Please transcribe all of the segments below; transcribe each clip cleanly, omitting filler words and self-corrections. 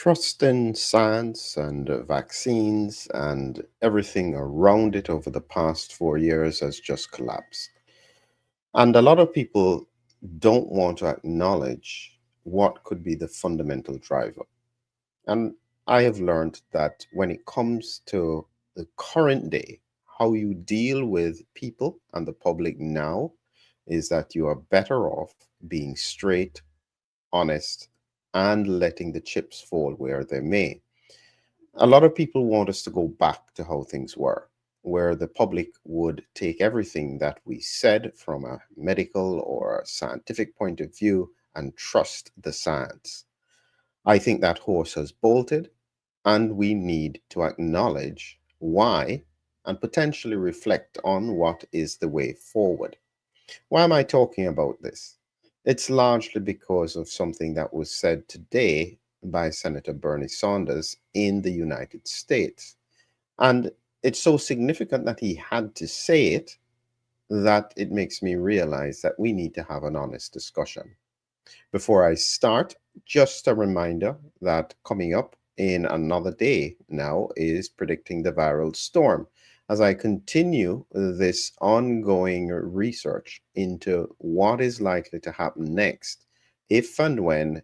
Trust in science and vaccines and everything around it over the past 4 years has just collapsed. And a lot of people don't want to acknowledge what could be the fundamental driver. And I have learned that when it comes to the current day, how you deal with people and the public now is that you are better off being straight, honest, and letting the chips fall where they may. A lot of people want us to go back to how things were, where the public would take everything that we said from a medical or a scientific point of view and trust the science. I think that horse has bolted, and we need to acknowledge why and potentially reflect on what is the way forward. Why am I talking about this? It's largely because of something that was said today by Senator Bernie Sanders in the United States. And it's so significant that he had to say it that it makes me realize that we need to have an honest discussion. Before I start, just a reminder that coming up in another day now is predicting the viral storm as I continue this ongoing research into what is likely to happen next if and when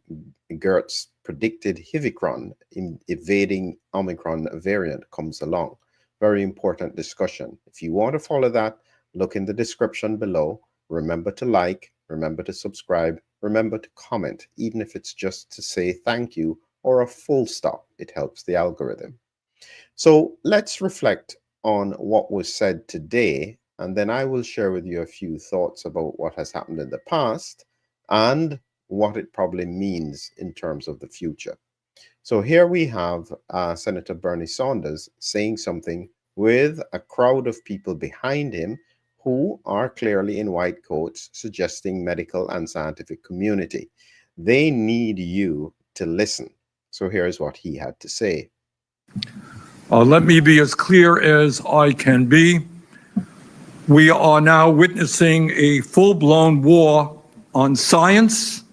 Gert's predicted Hivicron evading Omicron variant comes along. Very important discussion. If you want to follow that, look in the description below. Remember to like, remember to subscribe, remember to comment, even if it's just to say thank you or a full stop. It helps the algorithm. So let's reflect on what was said today, and then I will share with you a few thoughts about what has happened in the past and what it probably means in terms of the future. So here we have Senator Bernie Sanders saying something with a crowd of people behind him who are clearly in white coats, suggesting medical and scientific community. They need you to listen. So here's what he had to say. Let me be as clear as I can be. We are now witnessing a full-blown war on science,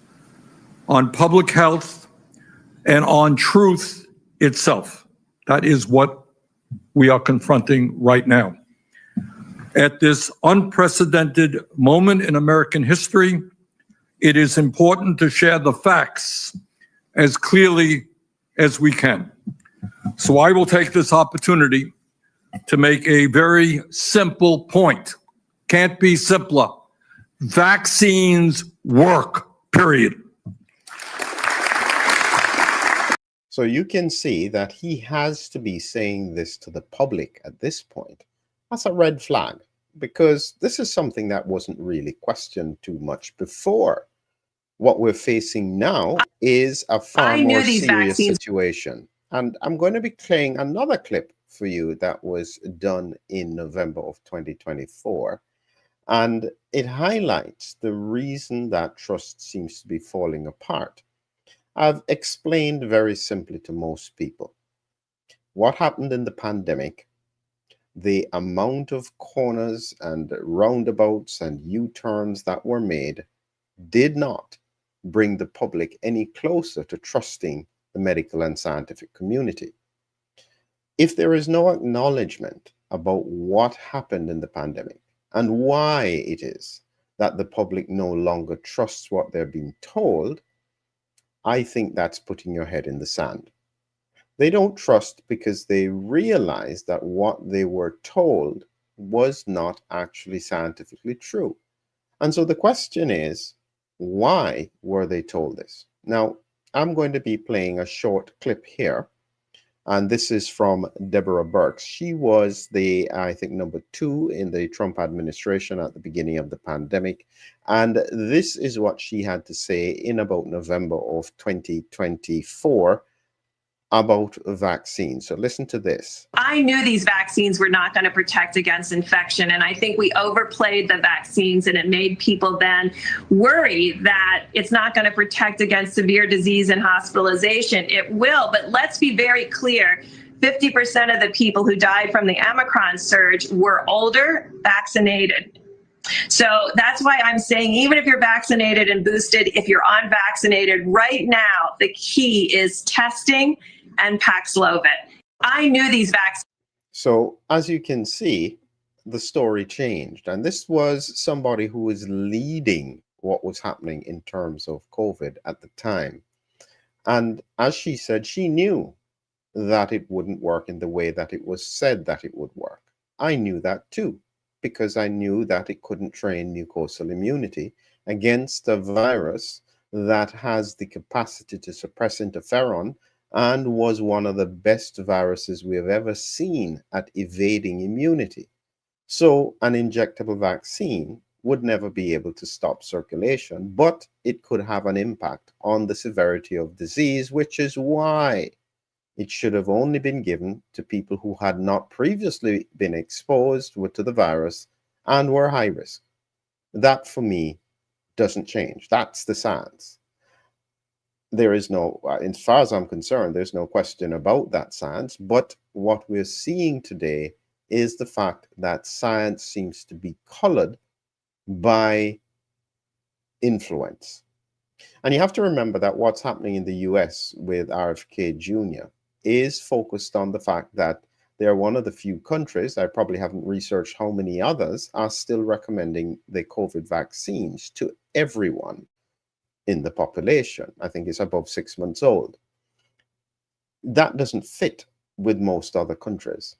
on public health, and on truth itself. That is what we are confronting right now. At this unprecedented moment in American history, it is important to share the facts as clearly as we can. So I will take this opportunity to make a very simple point. Can't be simpler. Vaccines work, period. So you can see that he has to be saying this to the public at this point. That's a red flag, because this is something that wasn't really questioned too much before. What we're facing now is a far more serious situation. And I'm going to be playing another clip for you that was done in November of 2024. And it highlights the reason that trust seems to be falling apart. I've explained very simply to most people what happened in the pandemic, the amount of corners and roundabouts and U-turns that were made did not bring the public any closer to trusting the medical and scientific community. If there is no acknowledgement about what happened in the pandemic and why it is that the public no longer trusts what they're being told, I think that's putting your head in the sand. They don't trust because they realize that what they were told was not actually scientifically true. And so the question is, why were they told this? Now, I'm going to be playing a short clip here, and this is from Deborah Birx. She was the, I think, #2 in the Trump administration at the beginning of the pandemic. And this is what she had to say in about November of 2024 about vaccines. So listen to this. I knew these vaccines were not going to protect against infection, and I think we overplayed the vaccines, and it made people then worry that it's not going to protect against severe disease and hospitalization. It will, but let's be very clear. 50% of the people who died from the Omicron surge were older, vaccinated. So that's why I'm saying, even if you're vaccinated and boosted, if you're unvaccinated right now, the key is testing and Paxlovid. I knew these vaccines. So, as you can see, the story changed. And this was somebody who was leading what was happening in terms of COVID at the time. And as she said, she knew that it wouldn't work in the way that it was said that it would work. I knew that too, because I knew that it couldn't train mucosal immunity against a virus that has the capacity to suppress interferon and was one of the best viruses we have ever seen at evading immunity. So, an injectable vaccine would never be able to stop circulation, but it could have an impact on the severity of disease, which is why it should have only been given to people who had not previously been exposed to the virus and were high risk. That, for me, doesn't change. That's the science. There is no, as far as I'm concerned, there's no question about that science. But what we're seeing today is the fact that science seems to be colored by influence. And you have to remember that what's happening in the US with RFK Jr. is focused on the fact that they're one of the few countries, I probably haven't researched how many others, are still recommending the COVID vaccines to everyone in the population. I think it's above 6 months old. That doesn't fit with most other countries.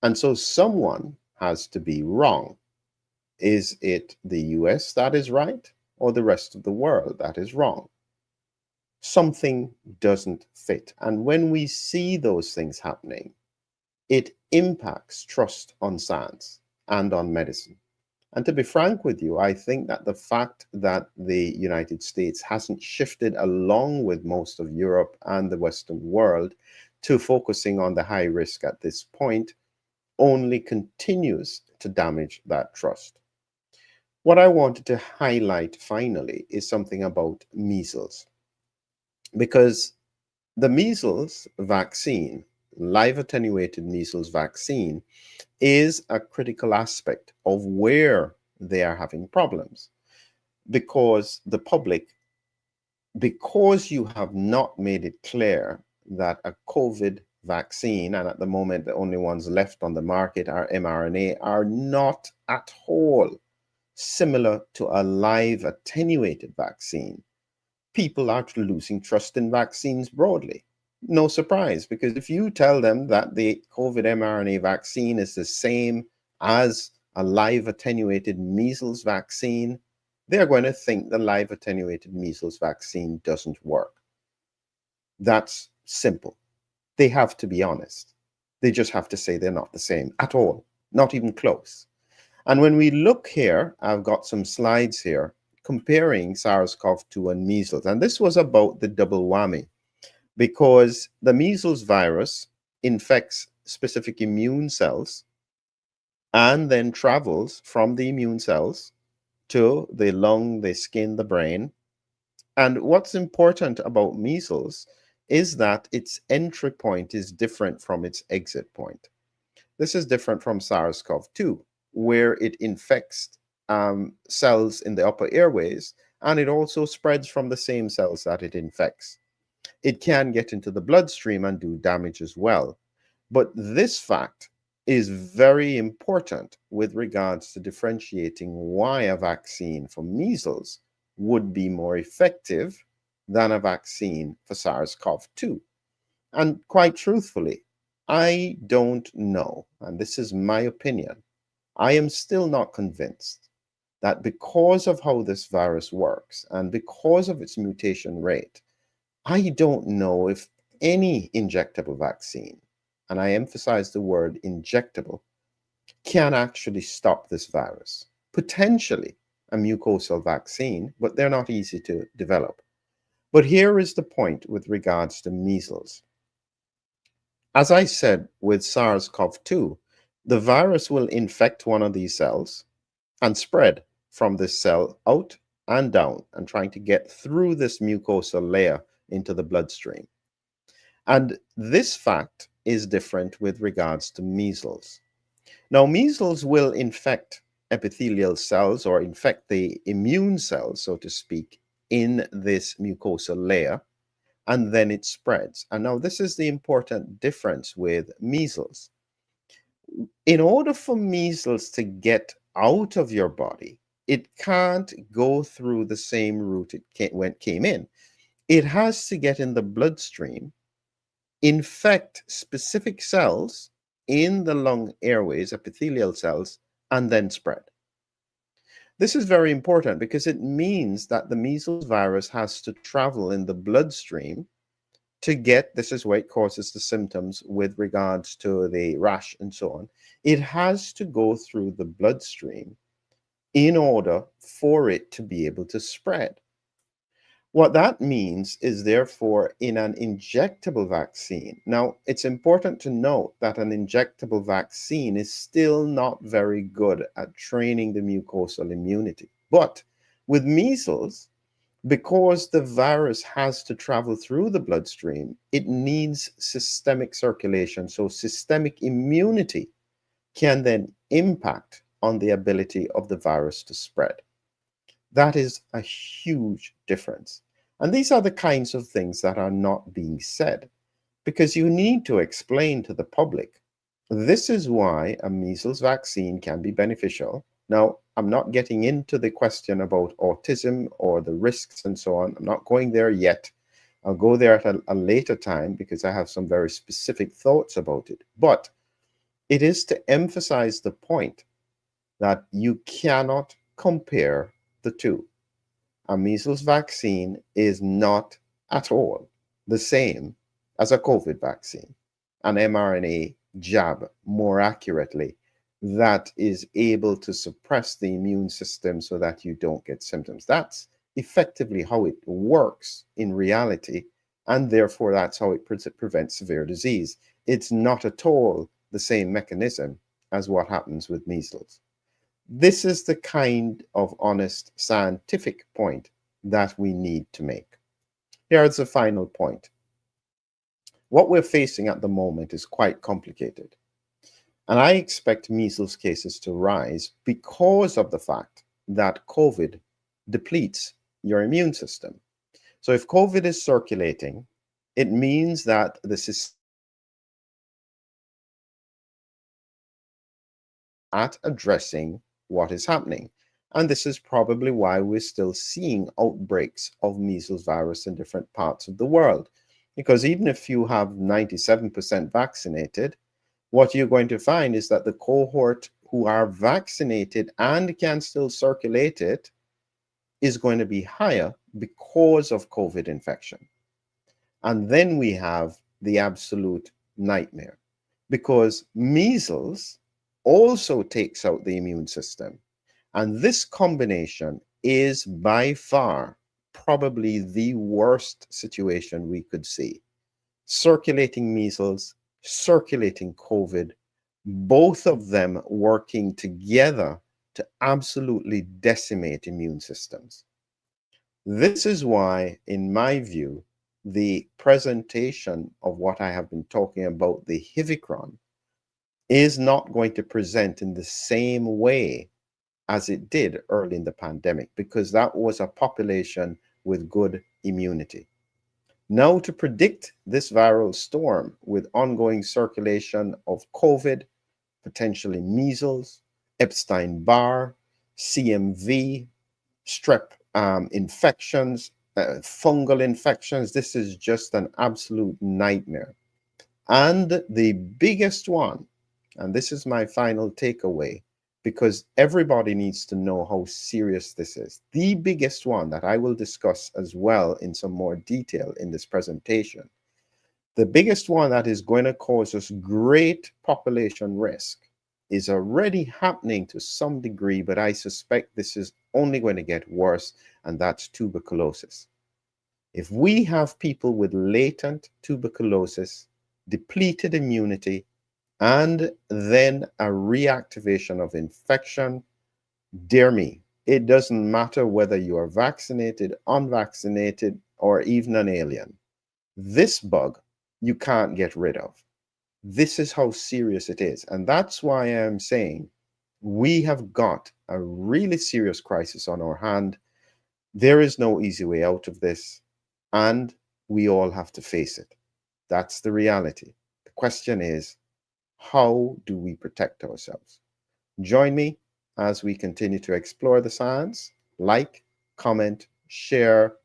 And so someone has to be wrong. Is it the US that is right, or the rest of the world that is wrong? Something doesn't fit. And when we see those things happening, it impacts trust on science and on medicine. And to be frank with you, I think that the fact that the United States hasn't shifted along with most of Europe and the Western world to focusing on the high risk at this point only continues to damage that trust. What I wanted to highlight finally is something about measles, because the measles vaccine, live attenuated measles vaccine, is a critical aspect of where they are having problems, because the public, because you have not made it clear that a COVID vaccine, and at the moment the only ones left on the market are mRNA, are not at all similar to a live attenuated vaccine. People are losing trust in vaccines broadly. No surprise, because if you tell them that the COVID mRNA vaccine is the same as a live attenuated measles vaccine, they're going to think the live attenuated measles vaccine doesn't work. That's simple. They have to be honest. They just have to say they're not the same at all, not even close. And when we look here, I've got some slides here comparing SARS-CoV-2 and measles. And this was about the double whammy, because the measles virus infects specific immune cells and then travels from the immune cells to the lung, the skin, the brain. And what's important about measles is that its entry point is different from its exit point. This is different from SARS-CoV-2, where it infects cells in the upper airways, and it also spreads from the same cells that it infects. It can get into the bloodstream and do damage as well. But this fact is very important with regards to differentiating why a vaccine for measles would be more effective than a vaccine for SARS-CoV-2. And quite truthfully, I don't know, and this is my opinion, I am still not convinced that because of how this virus works and because of its mutation rate, I don't know if any injectable vaccine, and I emphasize the word injectable, can actually stop this virus. Potentially a mucosal vaccine, but they're not easy to develop. But here is the point with regards to measles. As I said with SARS-CoV-2, the virus will infect one of these cells and spread from this cell out and down and trying to get through this mucosal layer into the bloodstream. And this fact is different with regards to measles. Now, measles will infect epithelial cells or infect the immune cells, so to speak, in this mucosal layer, and then it spreads. And now this is the important difference with measles. In order for measles to get out of your body, it can't go through the same route it came in. It has to get in the bloodstream, infect specific cells in the lung airways, epithelial cells, and then spread. This is very important because it means that the measles virus has to travel in the bloodstream to get, this is where it causes the symptoms with regards to the rash and so on. It has to go through the bloodstream in order for it to be able to spread. What that means is, therefore, in an injectable vaccine. Now, it's important to note that an injectable vaccine is still not very good at training the mucosal immunity. But with measles, because the virus has to travel through the bloodstream, it needs systemic circulation. So systemic immunity can then impact on the ability of the virus to spread. That is a huge difference. And these are the kinds of things that are not being said, because you need to explain to the public, this is why a measles vaccine can be beneficial. Now, I'm not getting into the question about autism or the risks and so on. I'm not going there yet. I'll go there at a later time because I have some very specific thoughts about it. But it is to emphasize the point that you cannot compare the two. A measles vaccine is not at all the same as a COVID vaccine, an mRNA jab, more accurately, that is able to suppress the immune system so that you don't get symptoms. That's effectively how it works in reality, and therefore that's how it prevents severe disease. It's not at all the same mechanism as what happens with measles. This is the kind of honest scientific point that we need to make. Here's the final point. What we're facing at the moment is quite complicated. And I expect measles cases to rise because of the fact that COVID depletes your immune system. So if COVID is circulating, it means that the system at addressing what is happening. And this is probably why we're still seeing outbreaks of measles virus in different parts of the world. Because even if you have 97% vaccinated, what you're going to find is that the cohort who are vaccinated and can still circulate it is going to be higher because of COVID infection. And then we have the absolute nightmare, because measles also takes out the immune system. And this combination is by far probably the worst situation we could see. Circulating measles, circulating COVID, both of them working together to absolutely decimate immune systems. This is why, in my view, the presentation of what I have been talking about, the Hivicron, is not going to present in the same way as it did early in the pandemic, because that was a population with good immunity. Now, to predict this viral storm with ongoing circulation of COVID, potentially measles, Epstein-Barr, CMV, strep infections, fungal infections, this is just an absolute nightmare. And the biggest one, and this is my final takeaway, because everybody needs to know how serious this is. The biggest one that I will discuss as well in some more detail in this presentation, the biggest one that is going to cause us great population risk is already happening to some degree, but I suspect this is only going to get worse, and that's tuberculosis. If we have people with latent tuberculosis, depleted immunity, and then a reactivation of infection, dear me, it doesn't matter whether you are vaccinated, unvaccinated, or even an alien. This bug you can't get rid of. This is how serious it is. And that's why I'm saying We have got a really serious crisis on our hand. There is no easy way out of this, and we all have to face it. That's the reality. The question is, how do we protect ourselves? Join me as we continue to explore the science. Like, comment, share,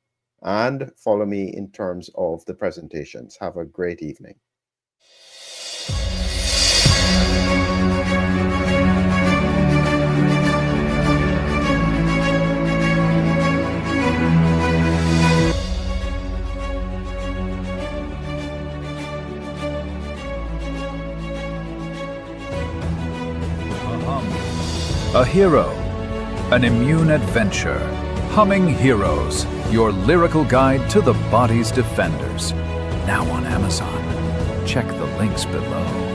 and follow me in terms of the presentations. Have a great evening. A hero, an immune adventure. Humming Heroes, your lyrical guide to the body's defenders. Now on Amazon. Check the links below.